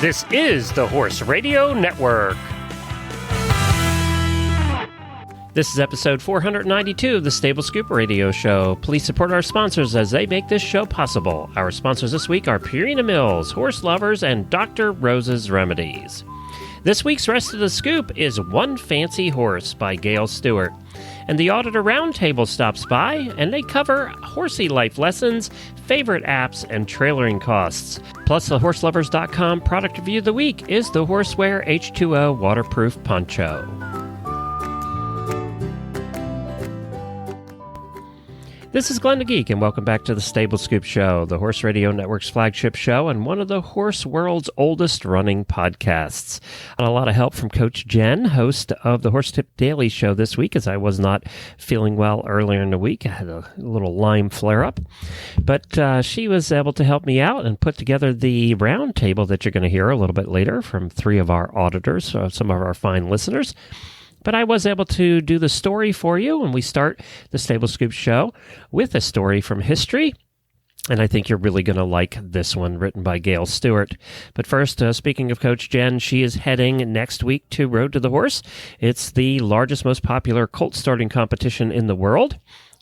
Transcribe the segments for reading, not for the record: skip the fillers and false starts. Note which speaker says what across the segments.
Speaker 1: This is the Horse Radio Network. This is episode 492 of the Stable Scoop Radio Show. Please support our sponsors as they make this show possible. Our sponsors this week are Purina Mills, Horse Lovers, and Dr. Rose's Remedies. This week's Rest of the Scoop is One Fancy Horse by Gail Stewart. And the Auditor Roundtable stops by, and they cover horsey life lessons, favorite apps, and trailering costs. Plus, the HorseLovers.com product review of the week is the Horseware H2O waterproof poncho. This is Glenn the Geek, and welcome back to the Stable Scoop Show, the Horse Radio Network's flagship show and one of the horse world's oldest running podcasts. And a lot of help from Coach Jen, host of the Horse Tip Daily Show this week, as I was not feeling well earlier in the week. I had a little Lyme flare-up. But she was able to help me out and put together the roundtable that you're going to hear a little bit later from three of our auditors, some of our fine listeners. But I was able to do the story for you, and we start the Stable Scoop Show with a story from history. And I think you're really going to like this one, written by Gail Stewart. But first, speaking of Coach Jen, she is heading next week to Road to the Horse. It's the largest, most popular colt starting competition in the world.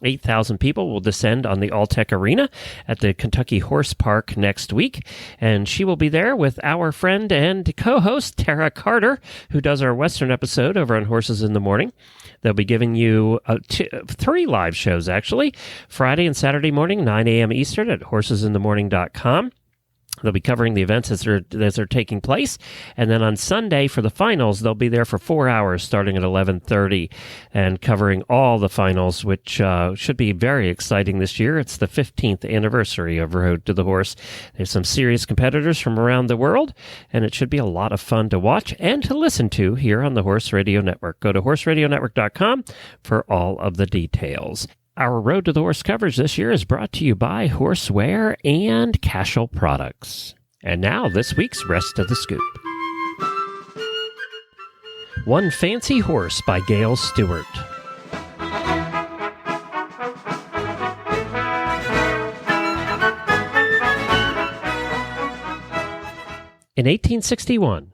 Speaker 1: 8,000 people will descend on the All-Tech Arena at the Kentucky Horse Park next week, and she will be there with our friend and co-host Tara Carter, who does our Western episode over on Horses in the Morning. They'll be giving you three live shows, actually, Friday and Saturday morning, 9 a.m. Eastern at horsesinthemorning.com. They'll be covering the events as they're taking place. And then on Sunday for the finals, they'll be there for 4 hours starting at 11:30 and covering all the finals, which should be very exciting this year. It's the 15th anniversary of Road to the Horse. There's some serious competitors from around the world, and it should be a lot of fun to watch and to listen to here on the Horse Radio Network. Go to horseradionetwork.com for all of the details. Our Road to the Horse coverage this year is brought to you by Horseware and Cashel Products. And now, this week's Rest of the Scoop. One Fancy Horse by Gail Stewart. In 1861,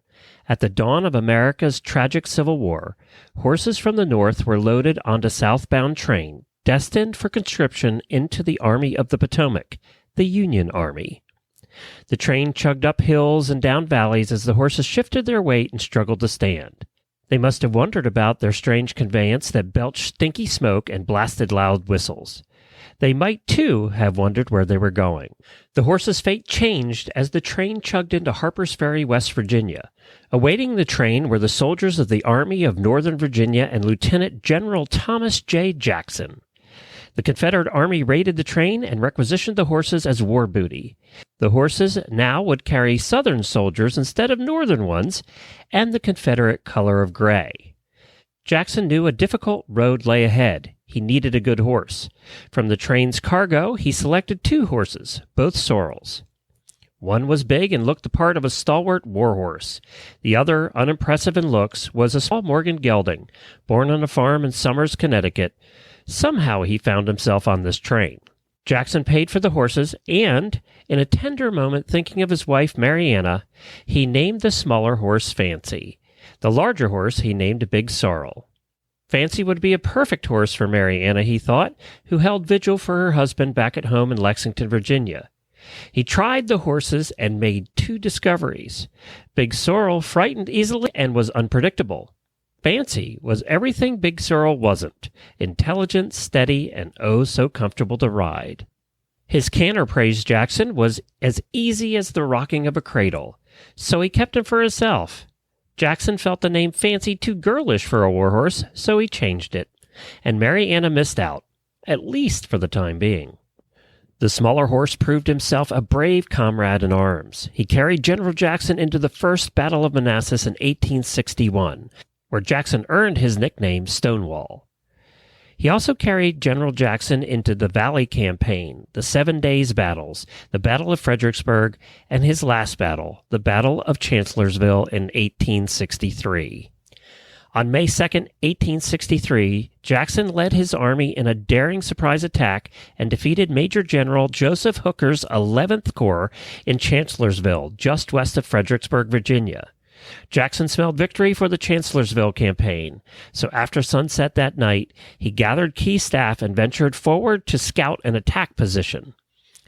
Speaker 1: at the dawn of America's tragic Civil War, horses from the North were loaded onto southbound train, destined for conscription into the Army of the Potomac, the Union Army. The train chugged up hills and down valleys as the horses shifted their weight and struggled to stand. They must have wondered about their strange conveyance that belched stinky smoke and blasted loud whistles. They might, too, have wondered where they were going. The horses' fate changed as the train chugged into Harper's Ferry, West Virginia. Awaiting the train were the soldiers of the Army of Northern Virginia and Lieutenant General Thomas J. Jackson. The Confederate Army raided the train and requisitioned the horses as war booty. The horses now would carry Southern soldiers instead of Northern ones, and the Confederate color of gray. Jackson knew a difficult road lay ahead. He needed a good horse. From the train's cargo, he selected two horses, both sorrels. One was big and looked the part of a stalwart war horse. The other, unimpressive in looks, was a small Morgan gelding, born on a farm in Somers, Connecticut. Somehow he found himself on this train. Jackson paid for the horses, and, in a tender moment thinking of his wife Mariana, he named the smaller horse Fancy. The larger horse he named Big Sorrel. Fancy would be a perfect horse for Mariana, he thought, who held vigil for her husband back at home in Lexington, Virginia. He tried the horses and made two discoveries. Big Sorrel frightened easily and was unpredictable. Fancy was everything Big Sorrel wasn't, intelligent, steady, and oh so comfortable to ride. His canter, praised Jackson, was as easy as the rocking of a cradle, so he kept him for himself. Jackson felt the name Fancy too girlish for a warhorse, so he changed it, and Mariana missed out, at least for the time being. The smaller horse proved himself a brave comrade in arms. He carried General Jackson into the First Battle of Manassas in 1861, where Jackson earned his nickname Stonewall. He also carried General Jackson into the Valley Campaign, the 7 Days Battles, the Battle of Fredericksburg, and his last battle, the Battle of Chancellorsville in 1863. On May 2, 1863, Jackson led his army in a daring surprise attack and defeated Major General Joseph Hooker's 11th Corps in Chancellorsville, just west of Fredericksburg, Virginia. Jackson smelled victory for the Chancellorsville campaign, so after sunset that night, he gathered key staff and ventured forward to scout an attack position.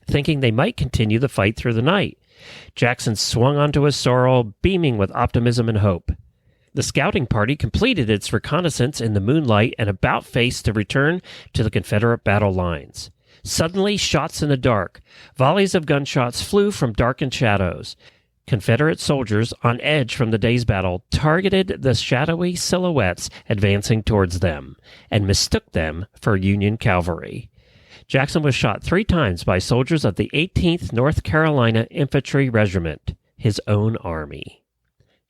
Speaker 1: Thinking they might continue the fight through the night, Jackson swung onto his sorrel, beaming with optimism and hope. The scouting party completed its reconnaissance in the moonlight and about faced to return to the Confederate battle lines. Suddenly, shots in the dark. Volleys of gunshots flew from darkened shadows. Confederate soldiers, on edge from the day's battle, targeted the shadowy silhouettes advancing towards them and mistook them for Union cavalry. Jackson was shot 3 times by soldiers of the 18th North Carolina Infantry Regiment, his own army.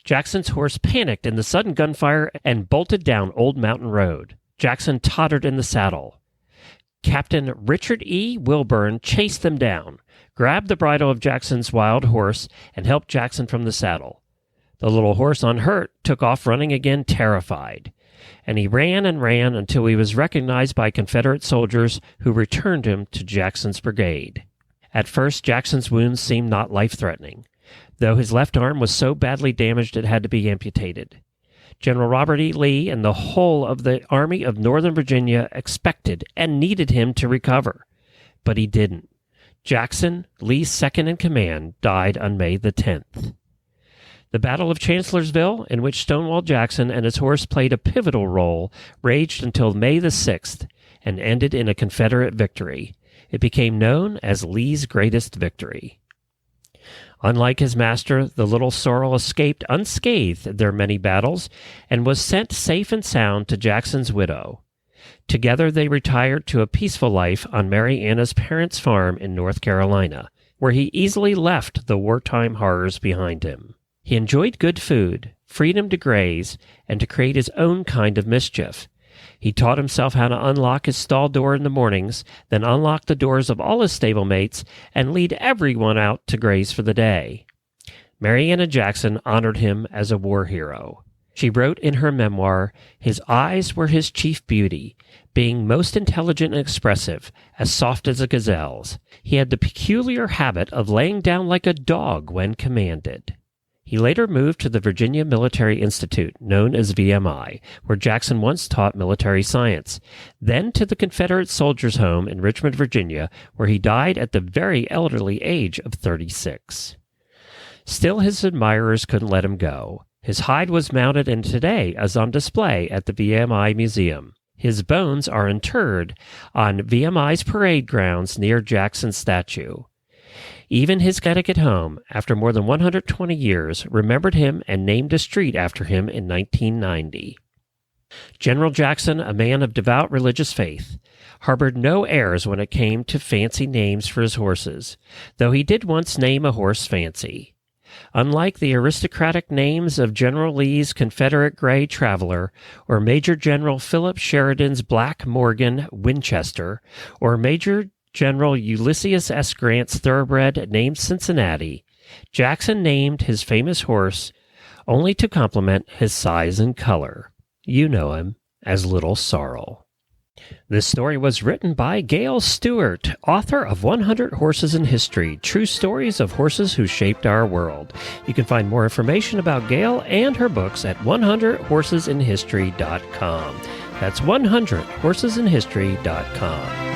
Speaker 1: Jackson's horse panicked in the sudden gunfire and bolted down Old Mountain Road. Jackson tottered in the saddle. Captain Richard E. Wilburn chased them down, grabbed the bridle of Jackson's wild horse, and helped Jackson from the saddle. The little horse, unhurt, took off running again, terrified. And he ran and ran until he was recognized by Confederate soldiers who returned him to Jackson's brigade. At first, Jackson's wounds seemed not life-threatening, though his left arm was so badly damaged it had to be amputated. General Robert E. Lee and the whole of the Army of Northern Virginia expected and needed him to recover, but he didn't. Jackson, Lee's second-in-command, died on May the 10th. The Battle of Chancellorsville, in which Stonewall Jackson and his horse played a pivotal role, raged until May the 6th and ended in a Confederate victory. It became known as Lee's greatest victory. Unlike his master, the little sorrel escaped unscathed their many battles and was sent safe and sound to Jackson's widow. Together they retired to a peaceful life on Mary Anna's parents' farm in North Carolina, where he easily left the wartime horrors behind him. He enjoyed good food, freedom to graze, and to create his own kind of mischief. He taught himself how to unlock his stall door in the mornings, then unlock the doors of all his stablemates, and lead everyone out to graze for the day. Mary Anna Jackson honored him as a war hero. She wrote in her memoir, "His eyes were his chief beauty, being most intelligent and expressive, as soft as a gazelle's. He had the peculiar habit of laying down like a dog when commanded." He later moved to the Virginia Military Institute, known as VMI, where Jackson once taught military science, then to the Confederate Soldiers' Home in Richmond, Virginia, where he died at the very elderly age of 36. Still, his admirers couldn't let him go. His hide was mounted and today is on display at the VMI Museum. His bones are interred on VMI's parade grounds near Jackson's statue. Even his Connecticut home, after more than 120 years, remembered him and named a street after him in 1990. General Jackson, a man of devout religious faith, harbored no airs when it came to fancy names for his horses, though he did once name a horse Fancy. Unlike the aristocratic names of General Lee's Confederate Gray Traveler, or Major General Philip Sheridan's Black Morgan Winchester, or Major General Ulysses S. Grant's thoroughbred named Cincinnati, Jackson named his famous horse only to compliment his size and color. You know him as Little Sorrel. This story was written by Gail Stewart, author of 100 Horses in History, True Stories of Horses Who Shaped Our World. You can find more information about Gail and her books at 100horsesinhistory.com. That's 100horsesinhistory.com.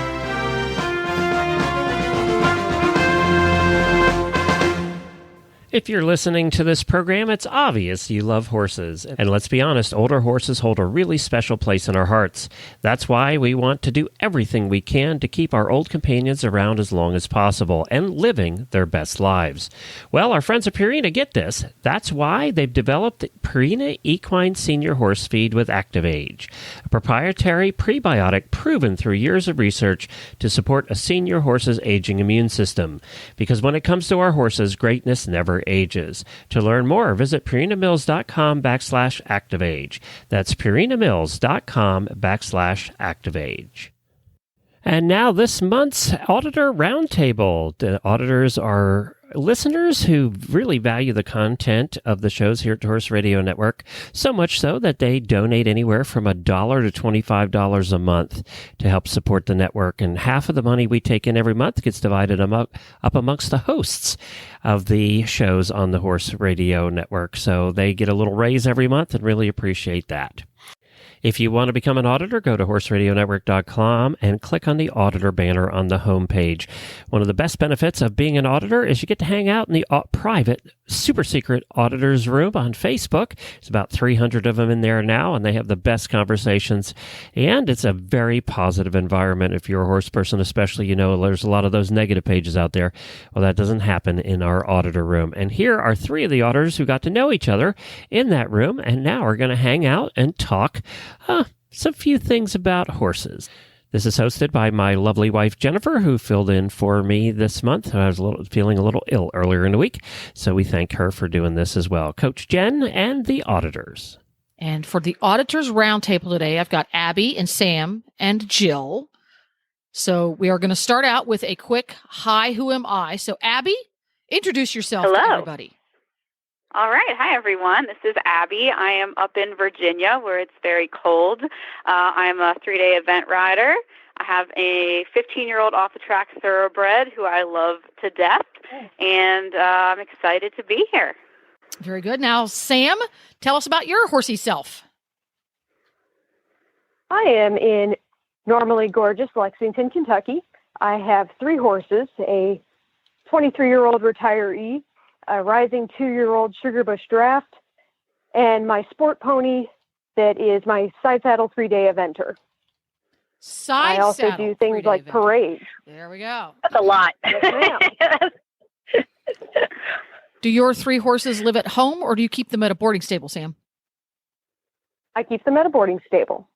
Speaker 1: If you're listening to this program, it's obvious you love horses. And let's be honest, older horses hold a really special place in our hearts. That's why we want to do everything we can to keep our old companions around as long as possible and living their best lives. Well, our friends at Purina get this. That's why they've developed the Purina Equine Senior Horse Feed with ActiveAge, a proprietary prebiotic proven through years of research to support a senior horse's aging immune system. Because when it comes to our horses, greatness never ages. To learn more, visit purinamills.com/ActiveAge. That's purinamills.com/ActiveAge. And now this month's Auditor Roundtable. The auditors are listeners who really value the content of the shows here at Horse Radio Network, so much so that they donate anywhere from $1 to $25 a month to help support the network. And half of the money we take in every month gets divided up amongst the hosts of the shows on the Horse Radio Network. So they get a little raise every month and really appreciate that. If you want to become an auditor, go to horseradionetwork.com and click on the auditor banner on the homepage. One of the best benefits of being an auditor is you get to hang out in the private, super secret auditors room on Facebook. There's about 300 of them in there now, and they have the best conversations. And it's a very positive environment. If you're a horse person, especially, you know, there's a lot of those negative pages out there. Well, that doesn't happen in our auditor room. And here are 3 of the auditors who got to know each other in that room, and now are going to hang out and talk some few things about horses. This is hosted by my lovely wife, Jennifer, who filled in for me this month. I was feeling a little ill earlier in the week, so we thank her for doing this as well. Coach Jen and the auditors.
Speaker 2: And for the auditors roundtable today, I've got Abby and Sam and Jill. So we are going to start out with a quick hi, who am I? So Abby, introduce yourself to everybody.
Speaker 3: All right. Hi, everyone. This is Abby. I am up in Virginia where it's very cold. I'm a 3-day event rider. I have a 15-year-old off-the-track thoroughbred who I love to death, and I'm excited to be here.
Speaker 2: Very good. Now, Sam, tell us about your horsey self.
Speaker 4: I am in normally gorgeous Lexington, Kentucky. I have 3 horses, a 23-year-old retiree, a rising 2-year-old Sugarbush Draft, and my sport pony that is my side saddle 3-day eventer. I also do things like parades.
Speaker 2: There we go.
Speaker 3: That's a lot.
Speaker 4: Yes,
Speaker 2: Do your 3 horses live at home, or do you keep them at a boarding stable, Sam?
Speaker 4: I keep them at a boarding stable.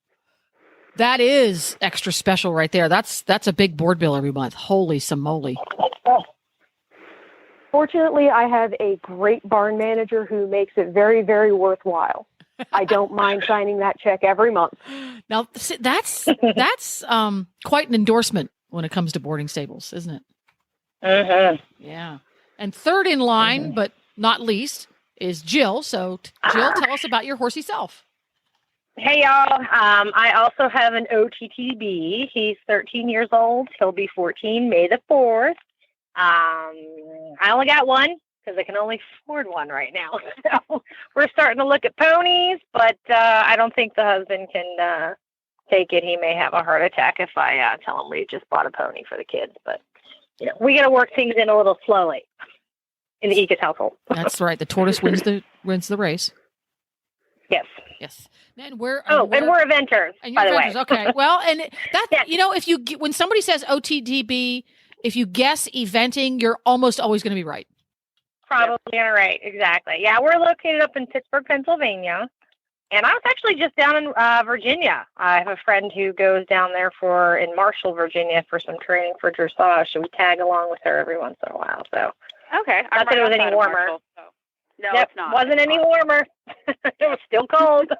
Speaker 2: That is extra special right there. That's a big board bill every month. Holy moly.
Speaker 4: Fortunately, I have a great barn manager who makes it very, very worthwhile. I don't mind signing that check every month.
Speaker 2: Now, that's quite an endorsement when it comes to boarding stables, isn't it?
Speaker 3: Mm-hmm.
Speaker 2: Yeah. And third in line, but not least, is Jill. So, Jill, tell us about your horsey self.
Speaker 5: Hey, y'all. I also have an OTTB. He's 13 years old. He'll be 14 May the 4th. I only got one because I can only afford one right now. So we're starting to look at ponies, but I don't think the husband can take it. He may have a heart attack if I tell him we just bought a pony for the kids. But you know, we got to work things in a little slowly in the Ekus household.
Speaker 2: That's right. The tortoise wins the race.
Speaker 5: Yes.
Speaker 2: Yes. And we're
Speaker 5: eventers.
Speaker 2: And you're
Speaker 5: by the
Speaker 2: eventers.
Speaker 5: way.
Speaker 2: Okay. Well, and that
Speaker 5: Yes.
Speaker 2: You know, when somebody says OTDB, if you guess eventing, you're almost always going to be right.
Speaker 5: Probably right. Exactly. Yeah, we're located up in Pittsburgh, Pennsylvania. And I was actually just down in Virginia. I have a friend who goes down there in Marshall, Virginia for some training for dressage. So we tag along with her every once in a while. So
Speaker 3: Okay.
Speaker 5: Not that it was any warmer.
Speaker 3: Marshall, so. No,
Speaker 5: Yep,
Speaker 3: it's not.
Speaker 5: Wasn't any warmer. It was still cold.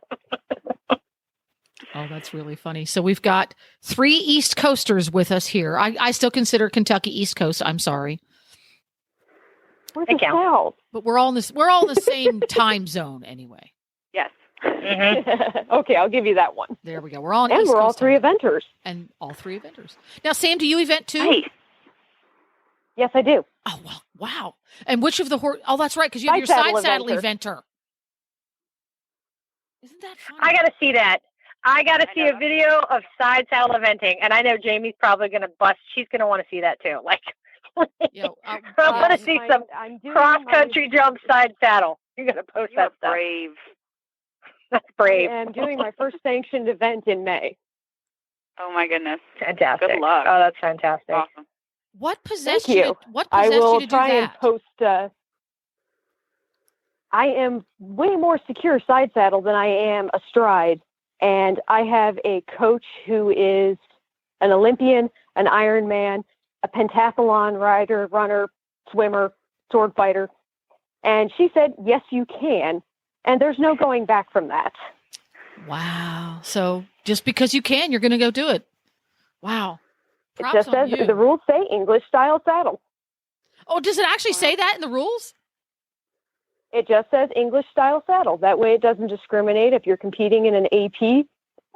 Speaker 2: Oh, that's really funny. So we've got 3 East Coasters with us here. I still consider Kentucky East Coast. I'm sorry.
Speaker 4: Where's the South?
Speaker 2: But we're all in the same time zone anyway.
Speaker 3: Yes.
Speaker 5: Mm-hmm.
Speaker 4: Okay, I'll give you that one.
Speaker 2: There we go. We're all in
Speaker 4: And
Speaker 2: East
Speaker 4: we're all
Speaker 2: Coast
Speaker 4: 3
Speaker 2: time.
Speaker 4: eventers.
Speaker 2: And all 3 eventers. Now, Sam, do you event too?
Speaker 3: Nice.
Speaker 4: Yes, I do.
Speaker 2: Oh, well, wow. And which of the Oh, that's right, because you have your
Speaker 4: Side
Speaker 2: side
Speaker 4: saddle
Speaker 2: saddle eventer. Isn't that funny?
Speaker 5: I got to see that. I got to see a video of side saddle eventing. And I know Jamie's probably going to bust. She's going to want to see that too. Like, I want to see some cross-country jump side saddle. You're going to post
Speaker 3: You're
Speaker 5: that stuff.
Speaker 3: brave.
Speaker 5: That's brave.
Speaker 4: I'm doing my first sanctioned event in May.
Speaker 3: Oh, my goodness.
Speaker 5: Fantastic.
Speaker 3: Good luck.
Speaker 5: Oh, that's fantastic.
Speaker 3: Awesome.
Speaker 2: What possessed
Speaker 4: Thank you.
Speaker 2: What
Speaker 4: I
Speaker 2: possessed
Speaker 4: will
Speaker 2: you to
Speaker 4: try
Speaker 2: do
Speaker 4: and
Speaker 2: that?
Speaker 4: post. I am way more secure side saddle than I am astride, and I have a coach who is an Olympian, an Ironman, a pentathlon rider, runner, swimmer, sword fighter, and she said, "Yes, you can," and there's no going back from that.
Speaker 2: Wow. So just because you can, you're going to go do it. Wow. Props
Speaker 4: just
Speaker 2: on
Speaker 4: says
Speaker 2: you.
Speaker 4: the rules say English style saddle.
Speaker 2: Oh, does it actually say that in the rules?
Speaker 4: It just says English style saddle. That way it doesn't discriminate if you're competing in an AP,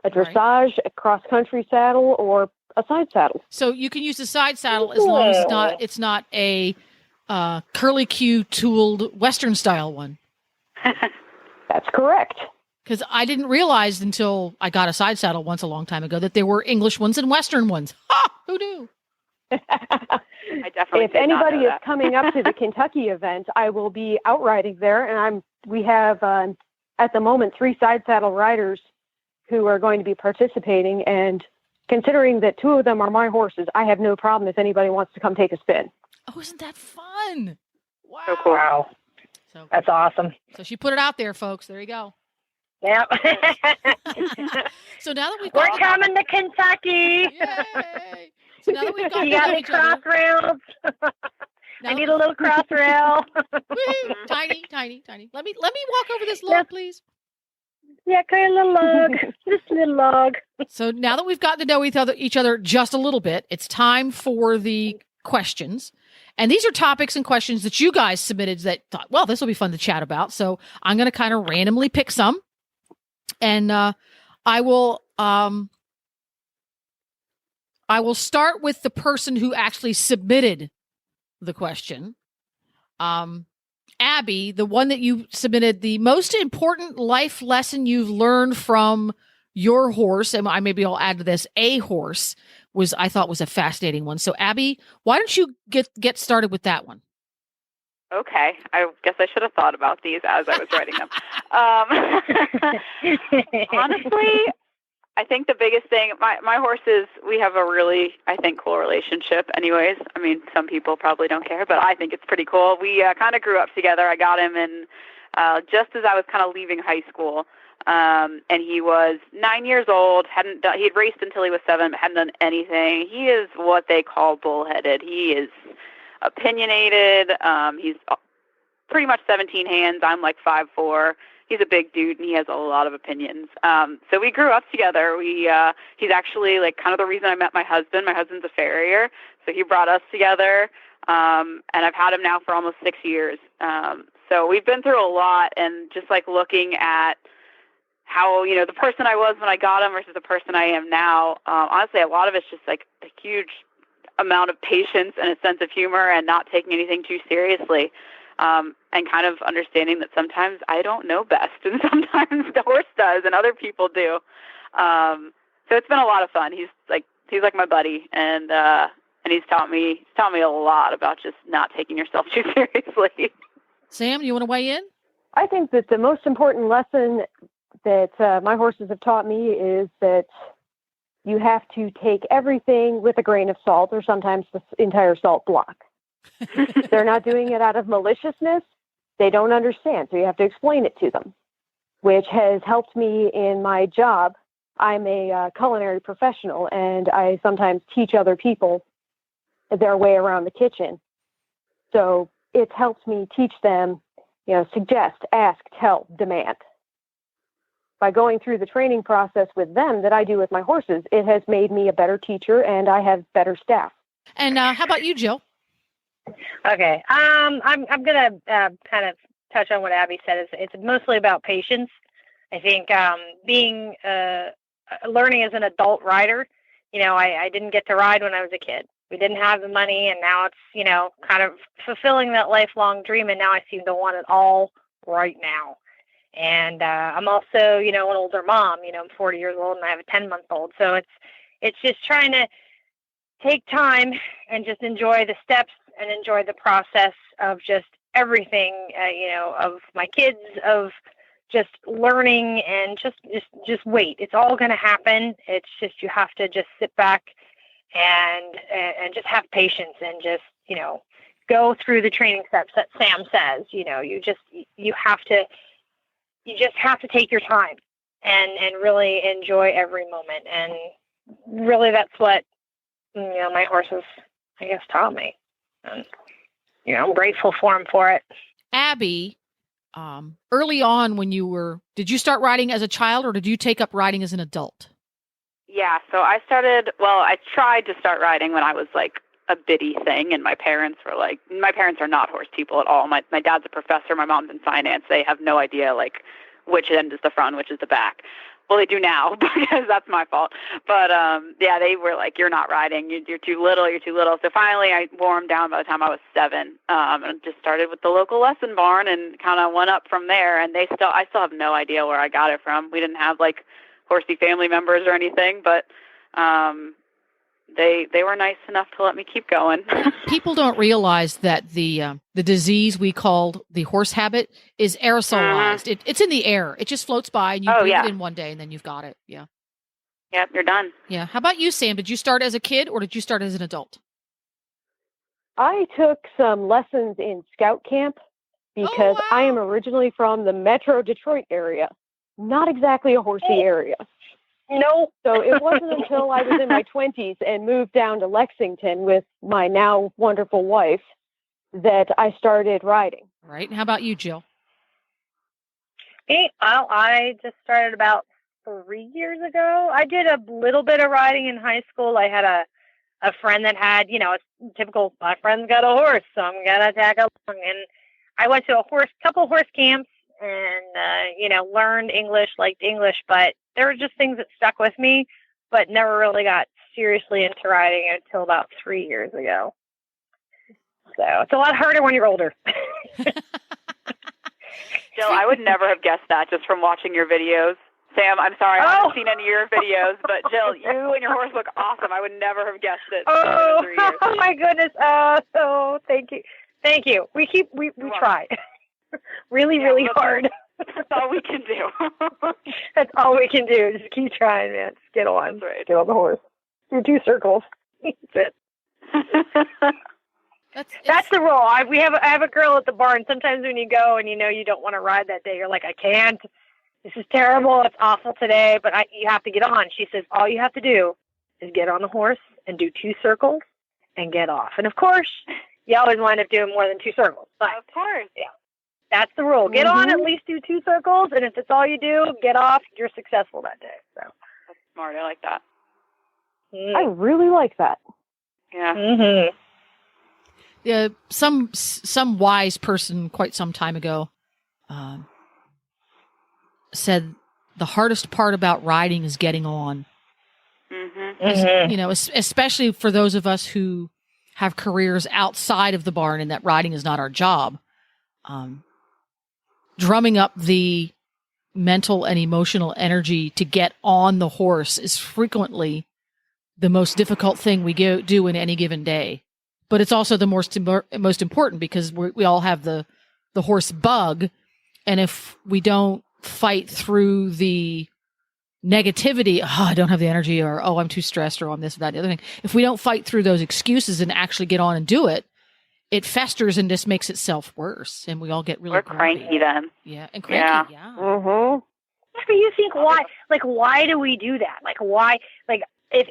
Speaker 4: a dressage, a cross-country saddle, or a side saddle.
Speaker 2: So you can use the side saddle as long as it's not a curly Q tooled Western style one.
Speaker 4: That's correct.
Speaker 2: Because I didn't realize until I got a side saddle once a long time ago that there were English ones and Western ones. Ha! Who knew?
Speaker 3: I definitely
Speaker 4: if
Speaker 3: did not
Speaker 4: anybody
Speaker 3: know
Speaker 4: is
Speaker 3: that.
Speaker 4: coming up to the Kentucky event, I will be out riding there, and we have at the moment 3 side saddle riders who are going to be participating. And considering that 2 of them are my horses, I have no problem if anybody wants to come take a spin.
Speaker 2: Oh, isn't that fun? Wow.
Speaker 3: So cool.
Speaker 5: Wow.
Speaker 2: So,
Speaker 5: That's awesome.
Speaker 2: so she put it out there, folks. There you go.
Speaker 5: Yep.
Speaker 2: So now that we've
Speaker 5: We're
Speaker 2: got
Speaker 5: coming to Kentucky.
Speaker 2: Yay! So now that we've got
Speaker 5: You got any
Speaker 2: each other,
Speaker 5: cross rails?
Speaker 2: now
Speaker 5: I need a little cross rail.
Speaker 2: woo, tiny. Let me walk over this log, please.
Speaker 5: Yeah, okay, a little log. Just a little log.
Speaker 2: So now that we've gotten to know each other just a little bit, it's time for the questions. And these are topics and questions that you guys submitted that thought, well, this will be fun to chat about. So I'm going to kind of randomly pick some. And I will start with the person who actually submitted the question. Abby, the one that you submitted, the most important life lesson you've learned from your horse, and I'll add to this, a horse, I thought was a fascinating one. So Abby, why don't you get started with that one?
Speaker 3: Okay. I guess I should have thought about these as I was writing them. Honestly, I think the biggest thing, my horses, we have a really, I think, cool relationship anyways. I mean, some people probably don't care, but I think it's pretty cool. We kind of grew up together. I got him in just as I was kind of leaving high school. And he was 9 years old, he'd raced until he was 7, but hadn't done anything. He is what they call bullheaded. He is opinionated. He's pretty much 17 hands. I'm like 5'4". He's a big dude and he has a lot of opinions. So we grew up together. He's actually like kind of the reason I met my husband. My husband's a farrier, so he brought us together. And I've had him now for almost 6 years. So we've been through a lot, and just like looking at how, the person I was when I got him versus the person I am now, honestly, a lot of it's just like a huge amount of patience and a sense of humor and not taking anything too seriously. And kind of understanding that sometimes I don't know best and sometimes the horse does and other people do. So it's been a lot of fun. He's like my buddy, and he's taught me a lot about just not taking yourself too seriously.
Speaker 2: Sam, you want to weigh in?
Speaker 4: I think that the most important lesson that my horses have taught me is that you have to take everything with a grain of salt, or sometimes the entire salt block. They're not doing it out of maliciousness. They don't understand, so you have to explain it to them, which has helped me in my job. I'm a culinary professional, and I sometimes teach other people their way around the kitchen. So it's helped me teach them, suggest, ask, tell, demand. By going through the training process with them that I do with my horses, it has made me a better teacher, and I have better staff.
Speaker 2: And how about you, Jill?
Speaker 5: Okay. I'm gonna kind of touch on what Abby said. It's mostly about patience. I think being learning as an adult rider. I didn't get to ride when I was a kid. We didn't have the money, and now it's kind of fulfilling that lifelong dream. And now I seem to want it all right now. And I'm also an older mom. I'm 40 years old and I have a 10-month-old. So it's just trying to take time and just enjoy the steps and enjoy the process of just everything, of my kids, of just learning, and just wait. It's all going to happen. It's just, you have to just sit back and just have patience and just, go through the training steps that Sam says. You just have to take your time and really enjoy every moment. And really that's what, my horses, I guess, taught me. And, I'm grateful for him for it.
Speaker 2: Abby, early on did you start riding as a child, or did you take up riding as an adult?
Speaker 3: Yeah, so I tried to start riding when I was like a bitty thing, and my parents are not horse people at all. My dad's a professor, my mom's in finance. They have no idea like which end is the front, which is the back. Well, they do now because that's my fault. But yeah, they were like, "You're not riding. You're too little. You're too little." So finally, I wore them down by the time I was 7, and just started with the local lesson barn and kind of went up from there. And I still have no idea where I got it from. We didn't have like horsey family members or anything, but they were nice enough to let me keep going.
Speaker 2: People don't realize that the disease we called the horse habit is aerosolized. It's in the air. It just floats by, and you breathe it in one day, and then you've got it. Yeah.
Speaker 3: Yep, you're done.
Speaker 2: Yeah. How about you, Sam? Did you start as a kid, or did you start as an adult?
Speaker 4: I took some lessons in Scout Camp because I am originally from the Metro Detroit area, not exactly a horsey area.
Speaker 5: No.
Speaker 4: So it wasn't until I was in my 20s and moved down to Lexington with my now wonderful wife that I started riding.
Speaker 2: Right. And how about you, Jill?
Speaker 5: I just started about 3 years ago. I did a little bit of riding in high school. I had a friend that had, it's typical, my friend's got a horse, so I'm going to tag along. And I went to couple horse camps and, learned English, liked English, but there were just things that stuck with me, but never really got seriously into riding until about 3 years ago. So it's a lot harder when you're older.
Speaker 3: Jill, I would never have guessed that just from watching your videos. Sam, I'm sorry, I haven't seen any of your videos, but Jill, you and your horse look awesome. I would never have guessed it.
Speaker 5: Oh, 3 years. Oh my goodness. Oh, thank you. Thank you. We try. really hard.
Speaker 3: That's all we can do.
Speaker 5: That's all we can do. Just keep trying, man. Just get on.
Speaker 3: That's right.
Speaker 5: Get on the horse. Do 2 circles. That's it. That's the rule. I have a girl at the barn. Sometimes when you go and you don't want to ride that day, you're like, I can't. This is terrible. It's awful today, but you have to get on. She says, all you have to do is get on the horse and do 2 circles and get off. And of course, you always wind up doing more than 2 circles. But,
Speaker 3: of course.
Speaker 5: Yeah. That's the rule. Get on, at least do 2 circles, and if that's all you do, get off. You're successful that day. So
Speaker 3: that's smart. I like that.
Speaker 4: I really like that.
Speaker 3: Yeah.
Speaker 5: Mm-hmm.
Speaker 2: Yeah. Some wise person quite some time ago said the hardest part about riding is getting on.
Speaker 3: Mm-hmm.
Speaker 2: Mm-hmm. Especially for those of us who have careers outside of the barn and that riding is not our job. Drumming up the mental and emotional energy to get on the horse is frequently the most difficult thing we do in any given day. But it's also the most important because we all have the horse bug. And if we don't fight through the negativity, I don't have the energy, or, I'm too stressed, or I'm this, that, the other thing. If we don't fight through those excuses and actually get on and do it, it festers and just makes itself worse, and we all get really
Speaker 3: cranky then.
Speaker 2: Yeah, and cranky. Yeah.
Speaker 5: Mm-hmm. But you think why do we do that? Like why? Like if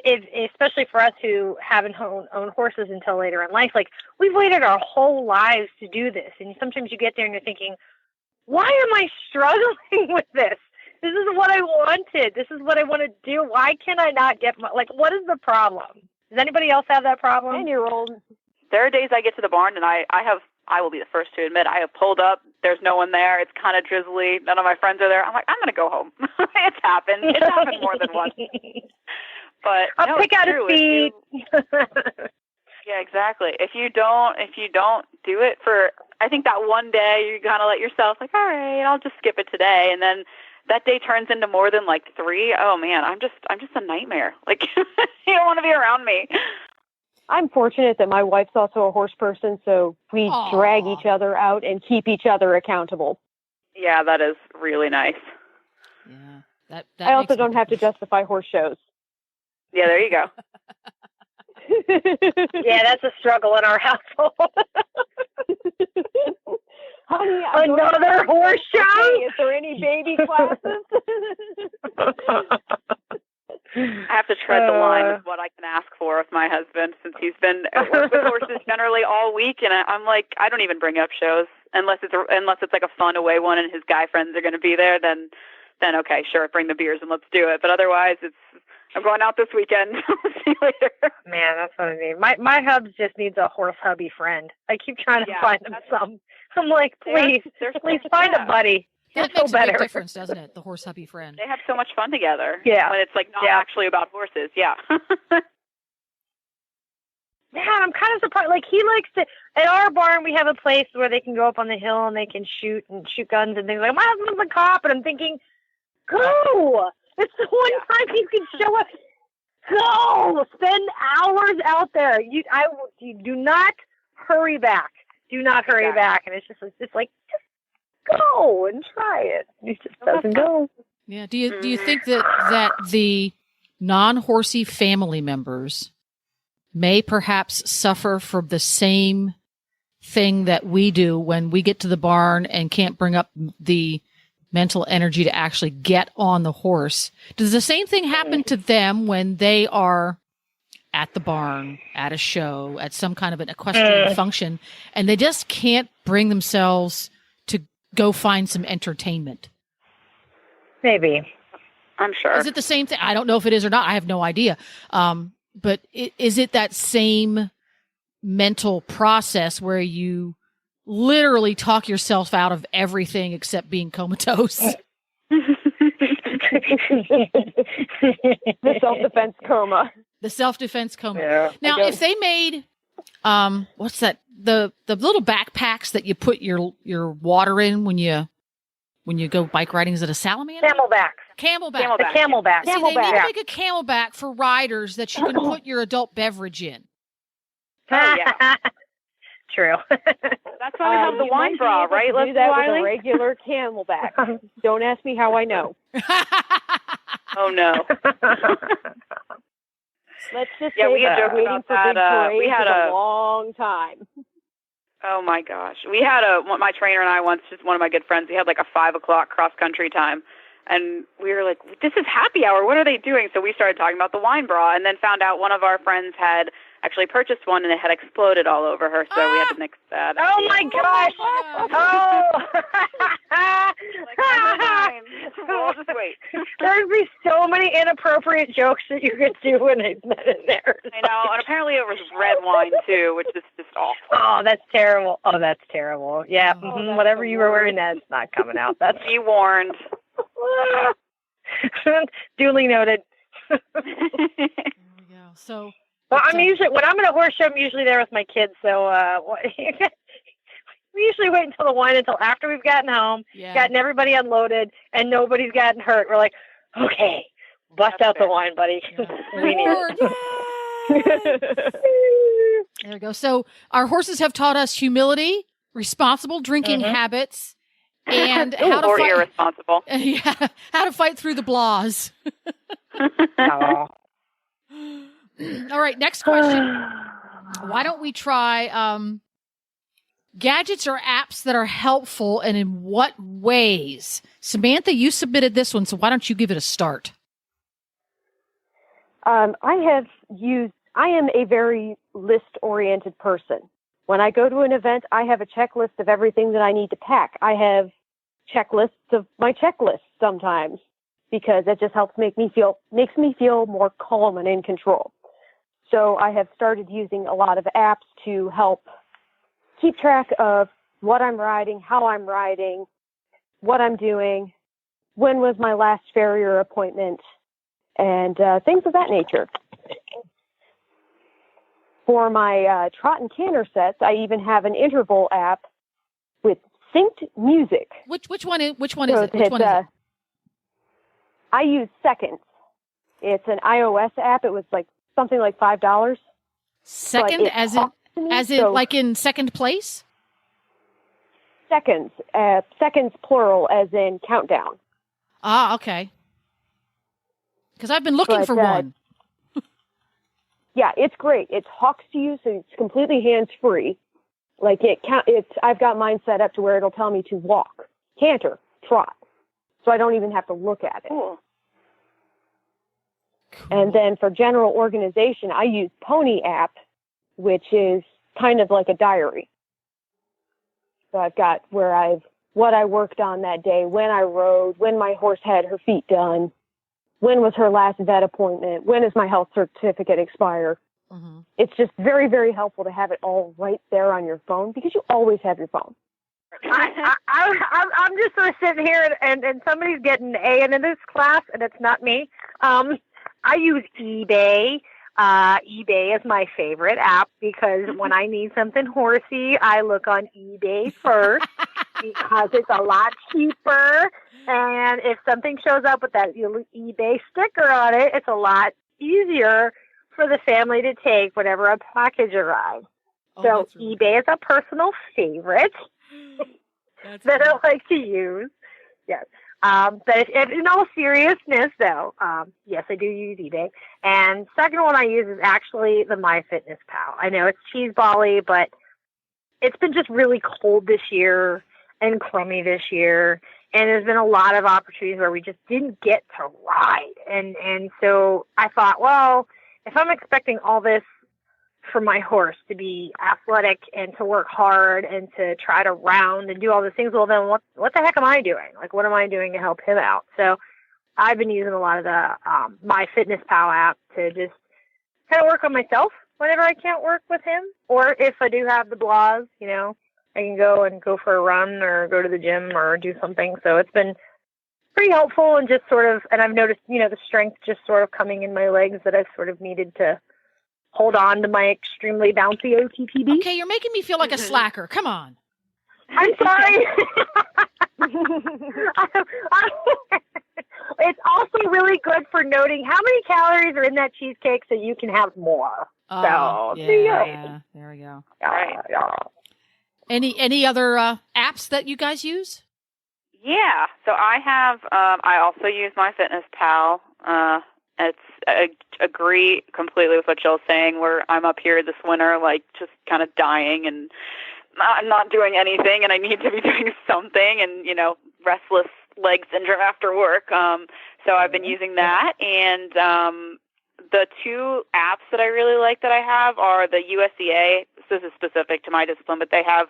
Speaker 5: especially for us who haven't owned horses until later in life, like we've waited our whole lives to do this, and sometimes you get there and you're thinking, why am I struggling with this? This is what I wanted. This is what I want to do. Why can I not get what is the problem? Does anybody else have that problem?
Speaker 4: 10-year-old.
Speaker 3: There are days I get to the barn and I will be the first to admit, I have pulled up. There's no one there. It's kind of drizzly. None of my friends are there. I'm like, I'm going to go home. It's happened. It's happened more than once. But
Speaker 5: I'll pick out a speed.
Speaker 3: Yeah, exactly. If you don't do it for, I think that one day you kind of let yourself like, all right, I'll just skip it today. And then that day turns into more than like 3. Oh man, I'm just a nightmare. Like you don't want to be around me.
Speaker 4: I'm fortunate that my wife's also a horse person, so we drag each other out and keep each other accountable.
Speaker 3: Yeah, that is really nice.
Speaker 2: Yeah, that
Speaker 4: I also don't have to justify horse shows.
Speaker 3: Yeah, there you go.
Speaker 5: Yeah, that's a struggle in our household.
Speaker 4: Honey,
Speaker 5: another horse show?
Speaker 4: Okay, is there any baby classes?
Speaker 3: I have to tread the line with what I can ask for with my husband, since he's been at work with horses generally all week, and I'm like, I don't even bring up shows unless it's like a fun away one and his guy friends are going to be there. Then okay, sure, bring the beers and let's do it. But otherwise, I'm going out this weekend. See you later.
Speaker 5: Man, that's what I need. My hubs just needs a horse hubby friend. I keep trying to find him some. I'm like, please find a buddy.
Speaker 2: That makes a big difference, doesn't it? The horse hubby friend.
Speaker 3: They have so much fun together.
Speaker 5: Yeah.
Speaker 3: When it's like not actually about horses. Yeah.
Speaker 5: Yeah, I'm kind of surprised. Like, he likes to, at our barn, we have a place where they can go up on the hill and they can shoot guns and things. Like, my husband's a cop, and I'm thinking, go! It's the one time you can show up. Go! Spend hours out there. You do not hurry back. Do not hurry back. And it's like, just go and try it. He just doesn't go.
Speaker 2: Yeah. Do you think that the non-horsey family members may perhaps suffer from the same thing that we do when we get to the barn and can't bring up the mental energy to actually get on the horse? Does the same thing happen to them when they are at the barn, at a show, at some kind of an equestrian function, and they just can't bring themselves to go find some entertainment?
Speaker 5: Maybe.
Speaker 3: I'm sure.
Speaker 2: Is it the same thing? I don't know if it is or not. I have no idea. But is it that same mental process where you literally talk yourself out of everything except being comatose?
Speaker 4: The self-defense coma.
Speaker 2: The self-defense coma.
Speaker 5: Yeah,
Speaker 2: now, if they made, what's that? The little backpacks that you put your water in when you go bike riding, is it a salamander?
Speaker 5: Camelback.
Speaker 2: Camelback.
Speaker 5: The camelback.
Speaker 2: See, they need to make a camelback for riders that you can put your adult beverage in.
Speaker 3: Oh, yeah.
Speaker 5: True.
Speaker 3: That's why we have the wine bra, right?
Speaker 4: Let's do that with a regular camelback. Don't ask me how I know.
Speaker 3: Oh, no.
Speaker 4: Let's just
Speaker 3: Yeah,
Speaker 4: say
Speaker 3: we had
Speaker 4: that
Speaker 3: joked
Speaker 4: waiting
Speaker 3: about
Speaker 4: for
Speaker 3: that,
Speaker 4: big parades
Speaker 3: we had
Speaker 4: is
Speaker 3: a-
Speaker 4: a long time.
Speaker 3: Oh, my gosh. We had my trainer and I once, just one of my good friends, we had like a 5 o'clock cross-country time. And we were like, this is happy hour. What are they doing? So we started talking about the wine bra and then found out one of our friends had actually purchased one and it had exploded all over her. So we had to mix that.
Speaker 5: Oh, my gosh.
Speaker 3: We'll just wait.
Speaker 5: There'd be so many inappropriate jokes that you could do when I met it there.
Speaker 3: I know. And apparently it was red wine, too, which is just awful.
Speaker 5: Oh, that's terrible. Oh, that's terrible. Yeah,
Speaker 4: that's
Speaker 5: whatever
Speaker 4: the
Speaker 5: you were
Speaker 4: worst.
Speaker 5: wearing, that's not coming out. That's
Speaker 3: Be warned.
Speaker 5: duly noted.
Speaker 2: There we go. So,
Speaker 5: Well, I'm usually, when I'm at a horse show, I'm usually there with my kids. So we usually wait until the wine until after we've gotten home, gotten everybody unloaded, and nobody's gotten hurt. We're like, okay, bust out the wine, buddy. We need it.
Speaker 2: There we go. So our horses have taught us humility, responsible drinking habits, and how to
Speaker 3: or
Speaker 2: fight.
Speaker 3: irresponsible.
Speaker 2: Yeah, how to fight through the blahs.
Speaker 5: Oh.
Speaker 2: All right, next question. Why don't we try gadgets or apps that are helpful, and in what ways? Samantha, you submitted this one, so why don't you give it a start?
Speaker 4: I am a very list-oriented person. When I go to an event, I have a checklist of everything that I need to pack. I have checklists of my checklist sometimes because it just makes me feel more calm and in control. So I have started using a lot of apps to help keep track of what I'm riding, how I'm riding, what I'm doing, when was my last farrier appointment, and things of that nature. For my trot and canter sets, I even have an interval app with synced music.
Speaker 2: Which one is it? Which one is it?
Speaker 4: I use Seconds. It's an iOS app. It was like something like $5.
Speaker 2: Second, as in like in second place?
Speaker 4: Seconds. Seconds plural, as in countdown.
Speaker 2: Ah, okay. Because I've been looking for one.
Speaker 4: Yeah, it's great. It talks to you, so it's completely hands-free. Like I've got mine set up to where it'll tell me to walk, canter, trot, so I don't even have to look at it.
Speaker 3: Cool.
Speaker 4: And then for general organization, I use Pony app, which is kind of like a diary. So I've got what I worked on that day, when I rode, when my horse had her feet done, when was her last vet appointment? When does my health certificate expire?
Speaker 2: Mm-hmm.
Speaker 4: It's just very, very helpful to have it all right there on your phone because you always have your phone.
Speaker 5: I'm just sort of sitting here and somebody's getting an A in this class, and it's not me. I use eBay. eBay is my favorite app because when I need something horsey, I look on eBay first because it's a lot cheaper. And if something shows up with that eBay sticker on it, it's a lot easier for the family to take whenever a package arrives. So eBay is a personal favorite that I like to use. Yes. But in all seriousness, though, yes, I do use eBay. And second one I use is actually the MyFitnessPal. I know it's cheesebally, but it's been just really cold this year and crummy this year. And there's been a lot of opportunities where we just didn't get to ride. And so I thought, well, if I'm expecting all this for my horse to be athletic and to work hard and to try to round and do all these things, well, then what the heck am I doing? Like, what am I doing to help him out? So I've been using a lot of the MyFitnessPal app to just kind of work on myself whenever I can't work with him. Or if I do have the blahs, I can go for a run or go to the gym or do something. So it's been pretty helpful and just sort of, and I've noticed, the strength just sort of coming in my legs that I've sort of needed to hold on to my extremely bouncy OTPB.
Speaker 2: Okay, you're making me feel like a slacker. Come on.
Speaker 5: I'm sorry. It's also really good for noting how many calories are in that cheesecake so you can have more.
Speaker 2: Oh,
Speaker 5: so,
Speaker 2: yeah, there we go.
Speaker 5: Yeah.
Speaker 2: Any other apps that you guys use?
Speaker 3: Yeah, so I also use MyFitnessPal. I agree completely with what Jill's saying, where I'm up here this winter, like, just kind of dying, and I'm not doing anything, and I need to be doing something, and, restless leg syndrome after work. So I've been using that, and the two apps that I really like that I have are the USEA. This is specific to my discipline, but they have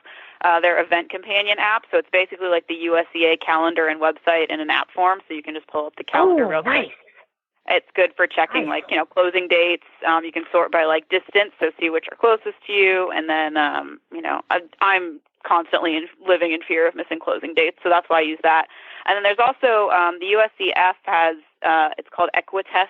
Speaker 3: their event companion app. So it's basically like the USEA calendar and website in an app form, so you can just pull up the calendar real quick.
Speaker 5: Nice.
Speaker 3: It's good for checking, closing dates. You can sort by, distance, so see which are closest to you. And then, I'm constantly living in fear of missing closing dates, so that's why I use that. And then there's also the USCF has, it's called Equitests,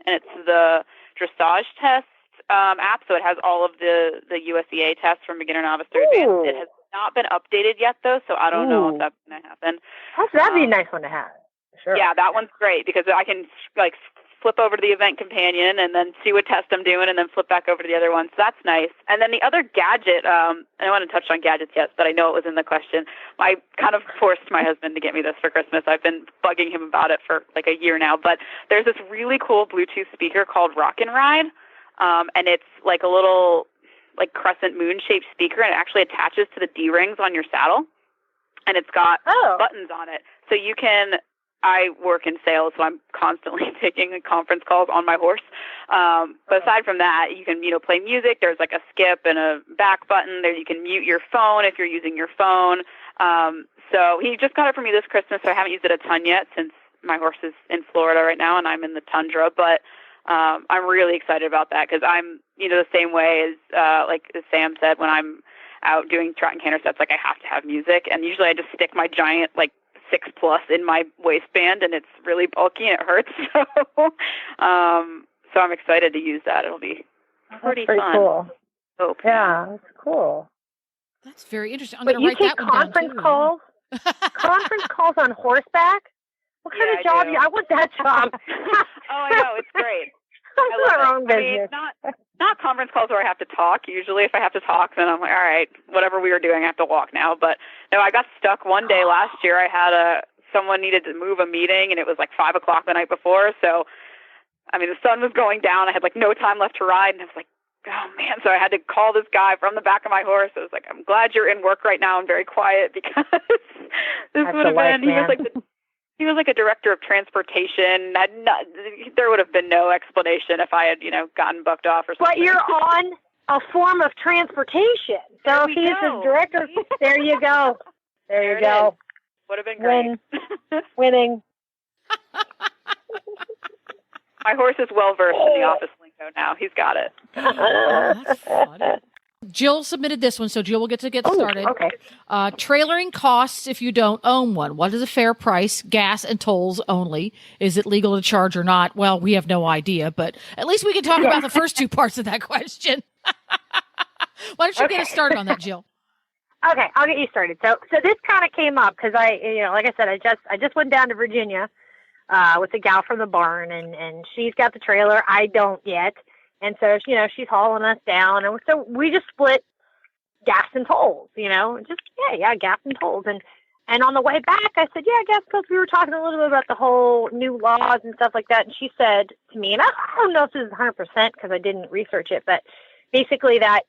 Speaker 3: and it's the dressage test app, so it has all of the USCA tests from beginner, novice, through advanced. It has not been updated yet, though, so I don't know if that's going to happen.
Speaker 5: That'd be a nice one to have. Sure.
Speaker 3: Yeah, that one's great because I can flip over to the event companion and then see what test I'm doing and then flip back over to the other one. So that's nice. And then the other gadget, I don't want to touch on gadgets yet, but I know it was in the question. I kind of forced my husband to get me this for Christmas. I've been bugging him about it for like a year now. But there's this really cool Bluetooth speaker called Rock and Ride, and it's like a little crescent moon-shaped speaker, and it actually attaches to the D-rings on your saddle, and it's got buttons on it. So you can... I work in sales, so I'm constantly taking conference calls on my horse. But aside from that, you can, play music. There's like a skip and a back button. There you can mute your phone if you're using your phone. So he just got it for me this Christmas, so I haven't used it a ton yet since my horse is in Florida right now and I'm in the tundra. But I'm really excited about that because I'm, the same way as Sam said, when I'm out doing trot and canter sets, I have to have music. And usually I just stick my giant, 6+ in my waistband, and it's really bulky and it hurts. So I'm excited to use that. It'll be pretty fun.
Speaker 5: Cool.
Speaker 3: Hope.
Speaker 5: Yeah, that's cool.
Speaker 2: That's very interesting. I'm
Speaker 5: but
Speaker 2: going
Speaker 5: you
Speaker 2: to write
Speaker 5: take
Speaker 2: that one
Speaker 5: conference
Speaker 2: down, too.
Speaker 5: calls? Conference calls on horseback? What kind of job? I want that job.
Speaker 3: I know. It's great.
Speaker 5: That's my wrong business.
Speaker 3: Not conference calls where I have to talk. Usually if I have to talk, then I'm like, all right, whatever we were doing, I have to walk now. But no, I got stuck one day last year. I had someone needed to move a meeting, and it was 5 o'clock the night before. So, the sun was going down. I had no time left to ride, and I was like, oh man. So I had to call this guy from the back of my horse. I was like, I'm glad you're in work right now and very quiet because this would have been, he was like a director of transportation. There would have been no explanation if I had, gotten bucked off or something.
Speaker 5: But you're on a form of transportation. So if he's the director, there you go. There you go.
Speaker 3: Would have been great.
Speaker 5: Winning.
Speaker 3: My horse is well versed in the office lingo now. He's got it.
Speaker 2: Oh, that's fun. Jill submitted this one, so Jill will get started.
Speaker 5: Okay.
Speaker 2: Trailering costs if you don't own one. What is a fair price? Gas and tolls only. Is it legal to charge or not? Well, we have no idea, but at least we can talk about the first two parts of that question. Why don't you get us started on that, Jill?
Speaker 5: Okay, I'll get you started. So this kind of came up because like I said, I just went down to Virginia with a gal from the barn, and she's got the trailer. I don't yet. And so, she's hauling us down. And so we just split gas and tolls, just, gas and tolls. And on the way back, I said, I guess because we were talking a little bit about the whole new laws and stuff like that. And she said to me, and I don't know if this is 100% because I didn't research it, but basically that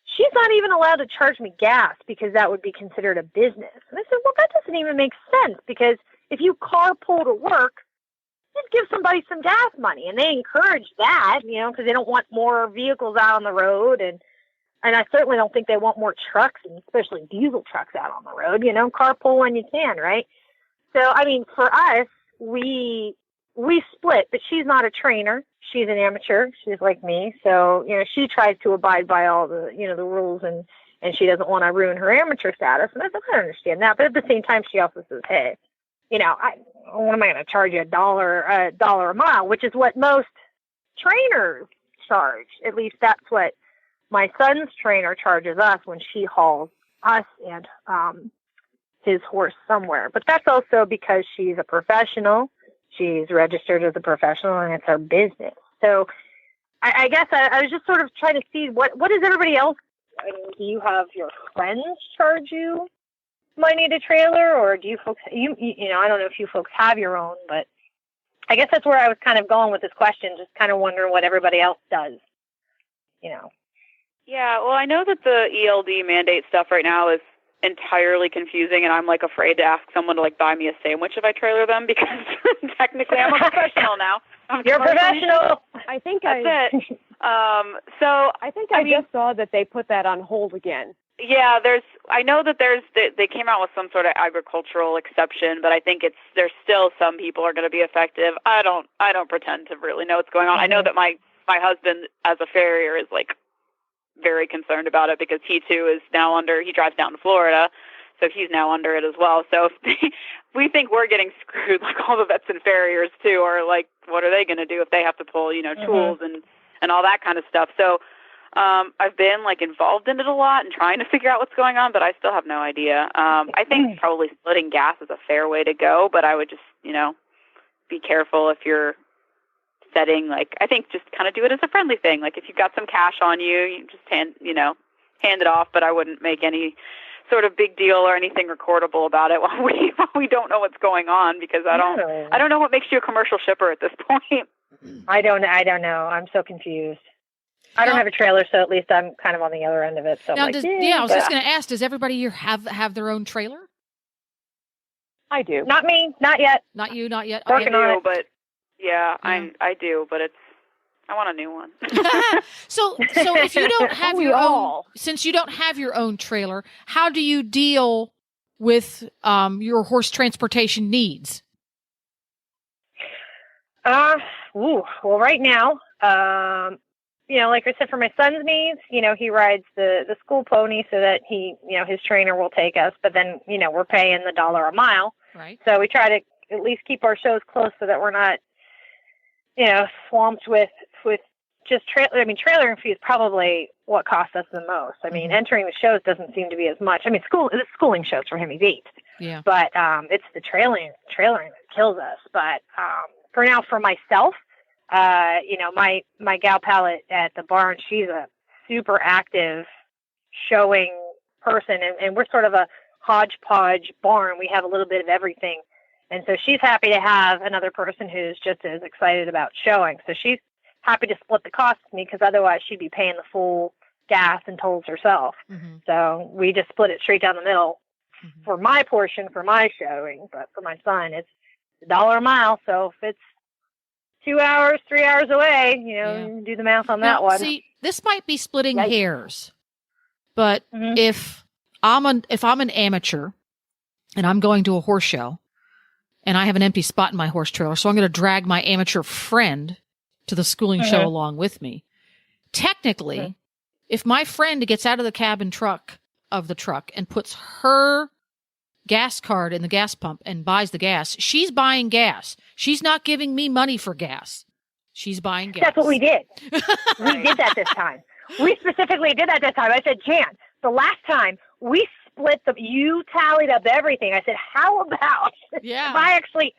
Speaker 5: she's not even allowed to charge me gas because that would be considered a business. And I said, well, that doesn't even make sense because if you carpool to work, just give somebody some gas money. And they encourage that, because they don't want more vehicles out on the road. And I certainly don't think they want more trucks, and especially diesel trucks out on the road, carpool when you can, right? So, I mean, for us, we split, but she's not a trainer. She's an amateur. She's like me. So, she tries to abide by all the, the rules, and she doesn't want to ruin her amateur status. And I said, I understand that. But at the same time, she also says, hey, what am I going to charge you, $1 a mile, which is what most trainers charge. At least that's what my son's trainer charges us when she hauls us and his horse somewhere. But that's also because she's a professional. She's registered as a professional, and it's her business. So I guess I was just sort of trying to see what does everybody else, do you have your friends charge you money to trailer, or do you folks, I don't know if you folks have your own, but I guess that's where I was kind of going with this question, just kind of wondering what everybody else does,
Speaker 3: Yeah, well, I know that the ELD mandate stuff right now is entirely confusing, and I'm like afraid to ask someone to like buy me a sandwich if I trailer them because technically I'm a professional now.
Speaker 5: You're a professional.
Speaker 4: I think
Speaker 3: That's it.
Speaker 4: I just saw that they put that on hold again.
Speaker 3: Yeah, I know that they came out with some sort of agricultural exception, but I think there's still some people are going to be effective. I don't pretend to really know what's going on. I know that my husband as a farrier is like very concerned about it because he too is now he drives down to Florida, so he's now under it as well. So we think we're getting screwed, like all the vets and farriers too, or like what are they going to do if they have to pull, tools and all that kind of stuff. So I've been like involved in it a lot and trying to figure out what's going on, but I still have no idea. I think probably splitting gas is a fair way to go, but I would just, be careful if you're setting, like, I think just kind of do it as a friendly thing. Like if you've got some cash on you, you just hand it off, but I wouldn't make any sort of big deal or anything recordable about it while we don't know what's going on, because I don't know what makes you a commercial shipper at this point.
Speaker 5: I don't know. I'm so confused. I don't have a trailer, so at least I'm kind of on the other end of it. So
Speaker 2: now, I was just going to ask, does everybody here have their own trailer?
Speaker 4: I do.
Speaker 5: Not me. Not yet.
Speaker 2: Not you. Not yet.
Speaker 3: I do, but yeah, I do, but I want a new one.
Speaker 2: So if you don't have your own, since you don't have your own trailer, how do you deal with your horse transportation needs?
Speaker 5: Well, right now, like I said, for my son's needs, he rides the school pony so that his trainer will take us, but then, we're paying the $1 a mile.
Speaker 2: Right.
Speaker 5: So we try to at least keep our shows close so that we're not, swamped with just trailering fee is probably what costs us the most. I mean, entering the shows doesn't seem to be as much. I mean, the schooling shows for him, he's 8.
Speaker 2: Yeah.
Speaker 5: But, it's the trailering that kills us. But, for now, for myself, my gal pal at the barn, she's a super active showing person, and we're sort of a hodgepodge barn. We have a little bit of everything. And so she's happy to have another person who's just as excited about showing. So she's happy to split the cost with me, because otherwise she'd be paying the full gas and tolls herself. Mm-hmm. So we just split it straight down the middle for my portion, for my showing. But for my son, it's $1 a mile. So if it's 2 hours, 3 hours away, do the math on that one.
Speaker 2: See, this might be splitting hairs, but if I'm an amateur and I'm going to a horse show and I have an empty spot in my horse trailer, so I'm going to drag my amateur friend to the schooling show along with me. Technically, if my friend gets out of the cabin of the truck and puts her gas card in the gas pump and buys the gas, she's buying gas. She's not giving me money for gas. She's buying gas.
Speaker 5: That's what we did. We did that this time. We specifically did that this time. I said, Jan, the last time we split you tallied up everything. I said, how about if I actually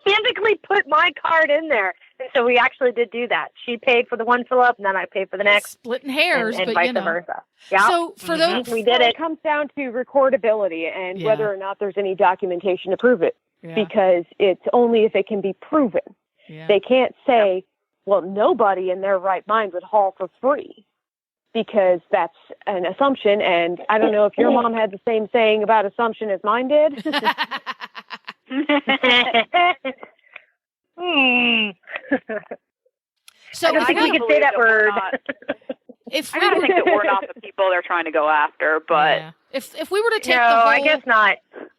Speaker 5: physically put my card in there? And so we actually did do that. She paid for the one fill up, and then I paid for the next.
Speaker 2: Splitting hairs,
Speaker 5: and
Speaker 2: but
Speaker 5: vice versa. Yeah.
Speaker 2: So for those,
Speaker 5: we did it.
Speaker 4: It comes down to recordability and whether or not there's any documentation to prove it, because it's only if it can be proven.
Speaker 2: Yeah.
Speaker 4: They can't say, well, nobody in their right mind would haul for free, because that's an assumption. And I don't know if your mom had the same saying about assumption as mine did.
Speaker 2: So
Speaker 5: I don't think we can say that word.
Speaker 3: I don't think that we're not the people they're trying to go after, but
Speaker 2: if we were to take
Speaker 5: no,
Speaker 2: the whole
Speaker 5: I guess not.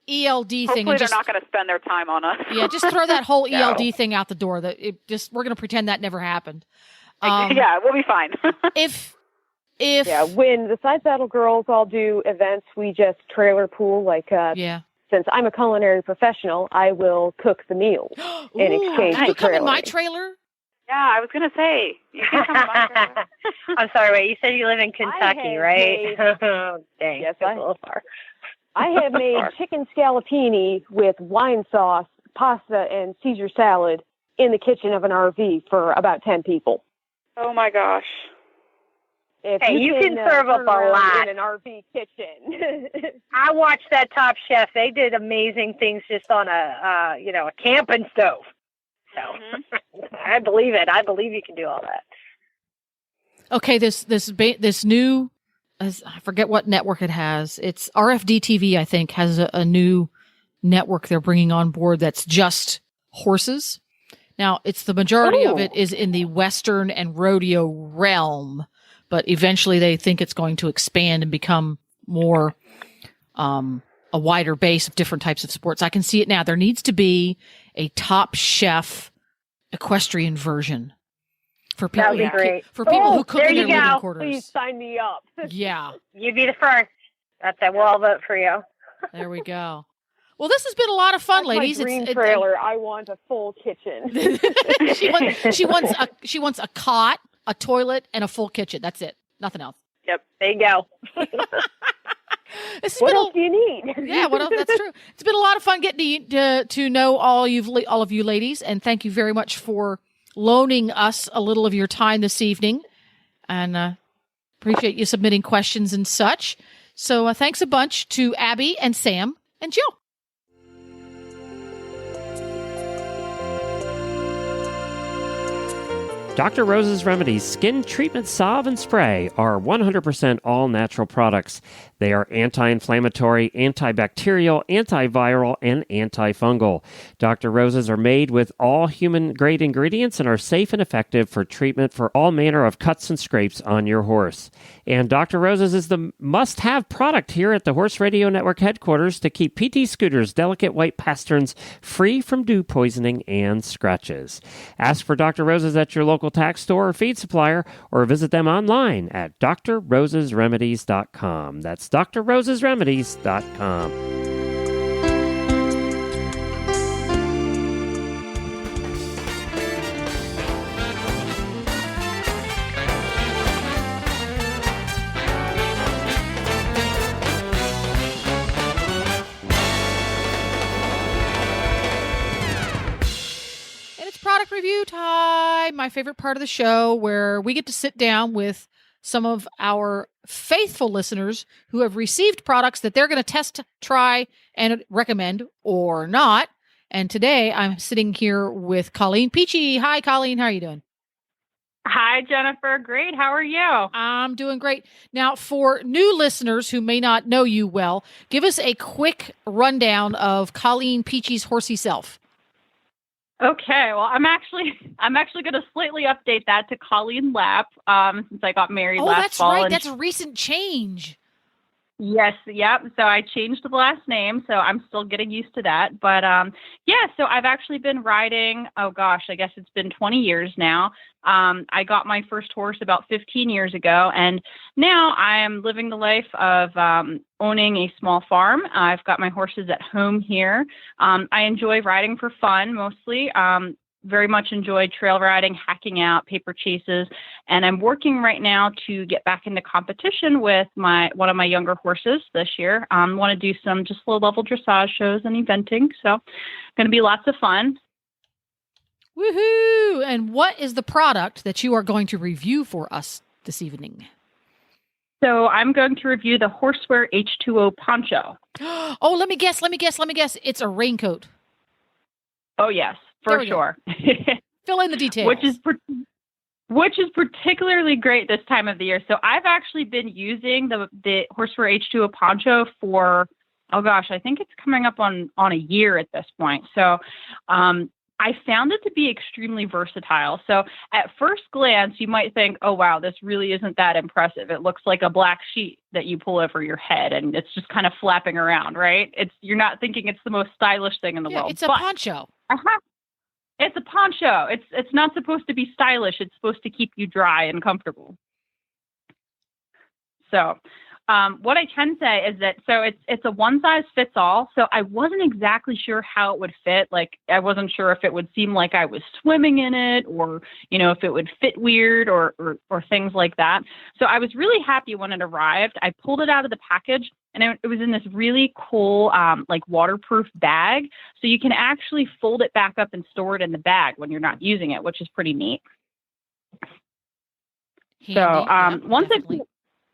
Speaker 2: ELD thing,
Speaker 3: hopefully
Speaker 2: and
Speaker 3: they're not going to spend their time on us.
Speaker 2: just throw that whole ELD thing out the door. We're going to pretend that never happened.
Speaker 3: We'll be fine.
Speaker 2: if
Speaker 4: when the Side Saddle girls all do events, we just trailer pool. Since I'm a culinary professional, I will cook the meals in exchange for
Speaker 2: Can you come in
Speaker 4: trailering.
Speaker 2: my trailer?
Speaker 3: Yeah, I was going to say. You can come in my trailer.
Speaker 5: I'm sorry, wait. You said you live in Kentucky, right? Dang,
Speaker 4: Yes,
Speaker 5: that's a little far.
Speaker 4: I have made chicken scallopini with wine sauce, pasta, and Caesar salad in the kitchen of an RV for about 10 people.
Speaker 3: Oh, my gosh.
Speaker 4: If
Speaker 5: you can serve up a lot
Speaker 4: in an RV kitchen.
Speaker 5: I watched that Top Chef. They did amazing things just on a camping stove. So I believe it. I believe you can do all that.
Speaker 2: Okay, this new, I forget what network it has. It's RFD TV, I think, has a new network they're bringing on board that's just horses. Now, it's the majority of it is in the Western and rodeo realm, but eventually they think it's going to expand and become more a wider base of different types of sports. I can see it now. There needs to be a Top Chef equestrian version for people.
Speaker 5: That would be great.
Speaker 2: For people who cook in their living quarters.
Speaker 4: Please sign me up.
Speaker 2: Yeah.
Speaker 5: You'd be the first. That's it. We'll all vote for you.
Speaker 2: There we go. Well, this has been a lot of fun,
Speaker 4: That's
Speaker 2: ladies.
Speaker 4: My dream trailer. I want a full kitchen.
Speaker 2: she wants a cot, a toilet, and a full kitchen. That's it. Nothing else.
Speaker 5: Yep. There you go.
Speaker 4: What else do you need?
Speaker 2: Yeah, what else? That's true. It's been a lot of fun getting to know all of you ladies, and thank you very much for loaning us a little of your time this evening, and appreciate you submitting questions and such. So thanks a bunch to Abby and Sam and Jill.
Speaker 1: Dr. Rose's Remedies Skin Treatment Salve and Spray are 100% all-natural products. They are anti-inflammatory, antibacterial, antiviral, and antifungal. Dr. Rose's are made with all human-grade ingredients and are safe and effective for treatment for all manner of cuts and scrapes on your horse. And Dr. Rose's is the must-have product here at the Horse Radio Network headquarters to keep PT Scooter's delicate white pasterns free from dew poisoning and scratches. Ask for Dr. Rose's at your local tack store or feed supplier, or visit them online at drrosesremedies.com. That's drrosesremedies.com.
Speaker 2: Product review time, my favorite part of the show, where we get to sit down with some of our faithful listeners who have received products that they're going to test, try, and recommend or not. And today I'm sitting here with Colleen Peachy. Hi, Colleen. How are you doing?
Speaker 6: Hi, Jennifer. Great. How are you?
Speaker 2: I'm doing great. Now, for new listeners who may not know you well, give us a quick rundown of Colleen Peachy's horsey self.
Speaker 6: Okay, well, I'm actually going to slightly update that to Colleen Lapp, since I got married last fall.
Speaker 2: Oh, that's right. That's a recent change.
Speaker 6: Yes, yep. So I changed the last name, so I'm still getting used to that. But yeah, so I've actually been riding, oh gosh, I guess it's been 20 years now. I got my first horse about 15 years ago, and now I am living the life of owning a small farm. I've got my horses at home here. I enjoy riding for fun mostly. Very much enjoy trail riding, hacking out, paper chases, and I'm working right now to get back into competition with one of my younger horses this year. Want to do some just low-level dressage shows and eventing, so going to be lots of fun.
Speaker 2: Woohoo! And what is the product that you are going to review for us this evening?
Speaker 6: So I'm going to review the Horseware H2O Poncho.
Speaker 2: Oh, let me guess. It's a raincoat.
Speaker 6: Oh, yes. For sure.
Speaker 2: Fill in the details.
Speaker 6: Which is particularly great this time of the year. So I've actually been using the Horseware H2O Poncho for, oh gosh, I think it's coming up on a year at this point. So I found it to be extremely versatile. So at first glance, you might think, oh, wow, this really isn't that impressive. It looks like a black sheet that you pull over your head and it's just kind of flapping around, right? You're not thinking it's the most stylish thing in the world.
Speaker 2: It's a poncho.
Speaker 6: It's a poncho. It's not supposed to be stylish. It's supposed to keep you dry and comfortable. So what I can say is that, so it's a one size fits all. So I wasn't exactly sure how it would fit. Like, I wasn't sure if it would seem like I was swimming in it or, if it would fit weird or things like that. So I was really happy when it arrived. I pulled it out of the package and it was in this really cool, like waterproof bag. So you can actually fold it back up and store it in the bag when you're not using it, which is pretty neat.
Speaker 2: Handy,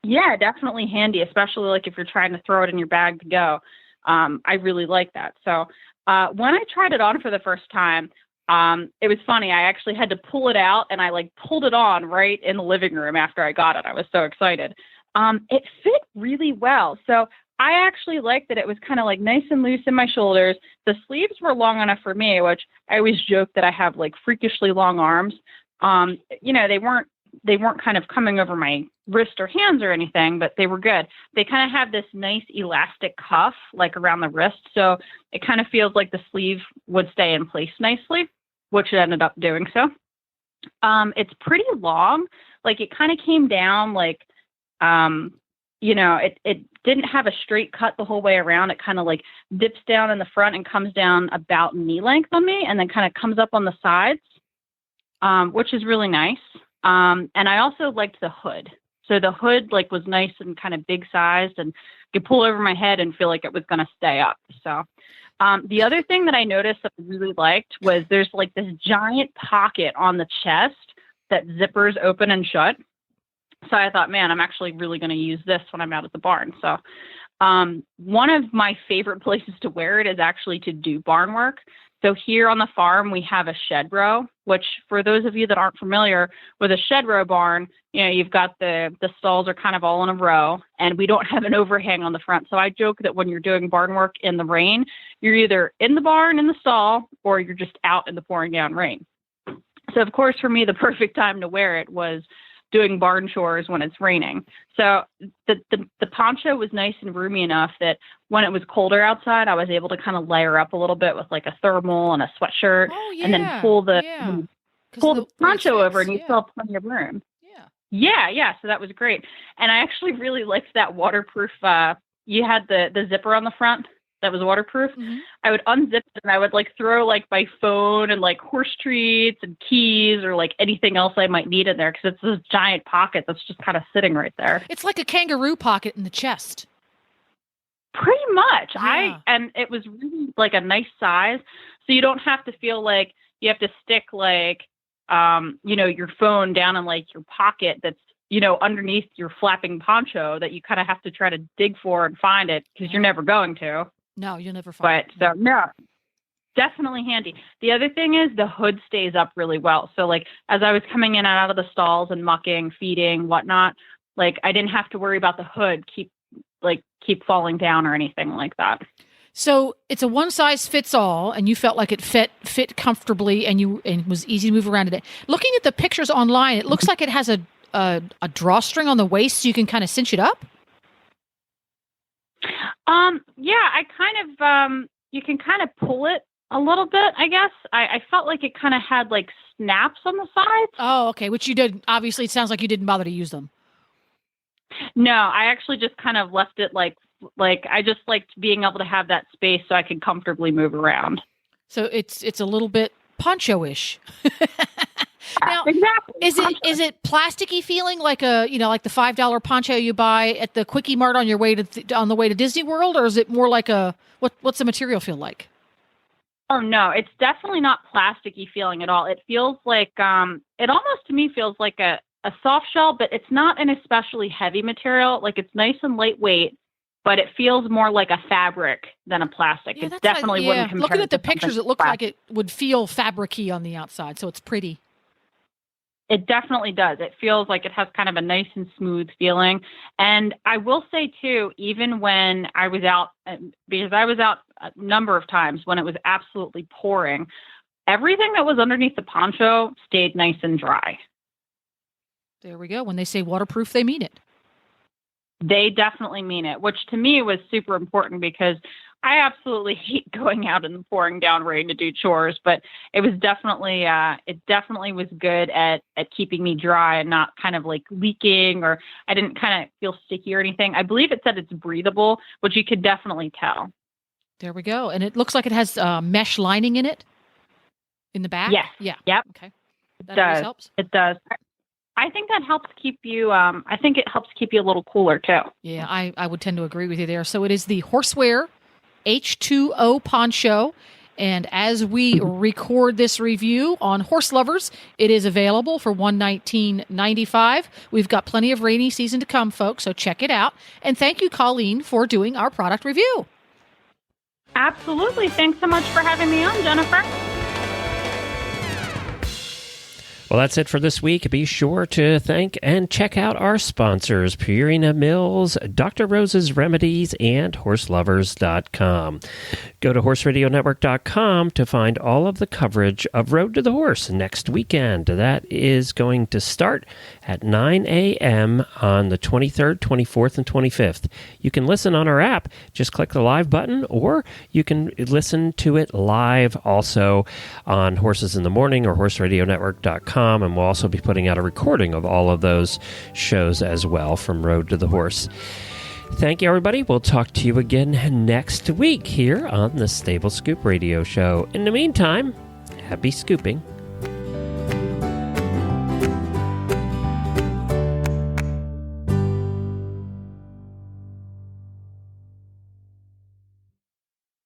Speaker 6: yeah, definitely handy, especially like if you're trying to throw it in your bag to go. I really like that. So when I tried it on for the first time, it was funny. I actually had to pull it out and I pulled it on right in the living room after I got it. I was so excited. It fit really well. So I actually liked that it was kind of nice and loose in my shoulders. The sleeves were long enough for me, which I always joke that I have freakishly long arms. They weren't kind of coming over my wrist or hands or anything, but they were good. They kind of have this nice elastic cuff around the wrist. So it kind of feels like the sleeve would stay in place nicely, which it ended up doing so. It's pretty long. It kind of came down it didn't have a straight cut the whole way around. It kind of dips down in the front and comes down about knee length on me and then kind of comes up on the sides, which is really nice. And I also liked the hood. So the hood was nice and kind of big sized and could pull over my head and feel like it was going to stay up. So the other thing that I noticed that I really liked was there's this giant pocket on the chest that zippers open and shut. So I thought, man, I'm actually really going to use this when I'm out at the barn. So one of my favorite places to wear it is actually to do barn work. So here on the farm, we have a shed row, which for those of you that aren't familiar with a shed row barn, you've got the stalls are kind of all in a row and we don't have an overhang on the front. So I joke that when you're doing barn work in the rain, you're either in the barn in the stall or you're just out in the pouring down rain. So of course, for me, the perfect time to wear it was doing barn chores when it's raining. So the poncho was nice and roomy enough that when it was colder outside, I was able to kind of layer up a little bit with a thermal and a sweatshirt and then pull the poncho over and you still have plenty of room. Yeah. So that was great. And I actually really liked that waterproof. You had the zipper on the front that was waterproof. Mm-hmm. I would unzip it and I would throw my phone and horse treats and keys or anything else I might need in there because it's this giant pocket that's just kind of sitting right there.
Speaker 2: It's like a kangaroo pocket in the chest.
Speaker 6: Pretty much.
Speaker 2: Yeah.
Speaker 6: And it was really a nice size. So you don't have to feel like you have to stick your phone down in your pocket that's underneath your flapping poncho that you kind of have to try to dig for and find it because you're never going to.
Speaker 2: No, you'll never find it.
Speaker 6: But no, definitely handy. The other thing is the hood stays up really well. So as I was coming in and out of the stalls and mucking, feeding, whatnot, I didn't have to worry about the hood keep falling down or anything like that.
Speaker 2: So it's a one size fits all, and you felt like it fit comfortably, and it was easy to move around in it. Looking at the pictures online, it looks like it has a drawstring on the waist, so you can kind of cinch it up.
Speaker 6: Yeah, I kind of, you can kind of pull it a little bit, I guess. I felt like it kind of had like snaps on the sides.
Speaker 2: Oh, okay. Which you did. Obviously, it sounds like you didn't bother to use them.
Speaker 6: No, I actually just kind of left it like I just liked being able to have that space so I could comfortably move around.
Speaker 2: So it's a little bit poncho-ish. Now,
Speaker 6: exactly.
Speaker 2: Is it plasticky feeling like like the $5 poncho you buy at the Quickie Mart on your way on the way to Disney World, or is it more like what's the material feel like?
Speaker 6: Oh no, it's definitely not plasticky feeling at all. It feels like it almost to me feels like a soft shell, but it's not an especially heavy material. Like it's nice and lightweight, but it feels more like a fabric than a plastic.
Speaker 2: Yeah,
Speaker 6: it definitely wouldn't compare.
Speaker 2: Looking at the
Speaker 6: to
Speaker 2: pictures, it looks like it would feel fabric-y on the outside, so it's pretty.
Speaker 6: It definitely does. It feels like it has kind of a nice and smooth feeling. And I will say, too, even when I was out, because I was out a number of times when it was absolutely pouring, everything that was underneath the poncho stayed nice and dry.
Speaker 2: There we go. When they say waterproof, they mean it.
Speaker 6: They definitely mean it, which to me was super important because I absolutely hate going out in the pouring down rain to do chores, but it was definitely, it definitely was good at keeping me dry and not kind of like leaking, or I didn't kind of feel sticky or anything. I believe it said it's breathable, which you could definitely tell.
Speaker 2: There we go. And it looks like it has mesh lining in it in the back.
Speaker 6: Yes.
Speaker 2: Yeah.
Speaker 6: Yep.
Speaker 2: Okay. That always helps.
Speaker 6: It does. I think that helps keep you, I think it helps keep you a little cooler too.
Speaker 2: Yeah, I would tend to agree with you there. So it is the Horseware H2O poncho. And as we record this review on Horse Lovers, it is available for $119.95. We've got plenty of rainy season to come, folks, so check it out. And thank you, Colleen, for doing our product review.
Speaker 6: Absolutely. Thanks so much for having me on, Jennifer.
Speaker 1: Well, that's it for this week. Be sure to thank and check out our sponsors, Purina Mills, Dr. Rose's Remedies, and HorseLovers.com. Go to HorseRadioNetwork.com to find all of the coverage of Road to the Horse next weekend. That is going to start at 9 a.m. on the 23rd, 24th, and 25th. You can listen on our app. Just click the live button, or you can listen to it live also on Horses in the Morning or HorseRadioNetwork.com. And we'll also be putting out a recording of all of those shows as well from Road to the Horse. Thank you, everybody. We'll talk to you again next week here on the Stable Scoop Radio Show. In the meantime, happy scooping.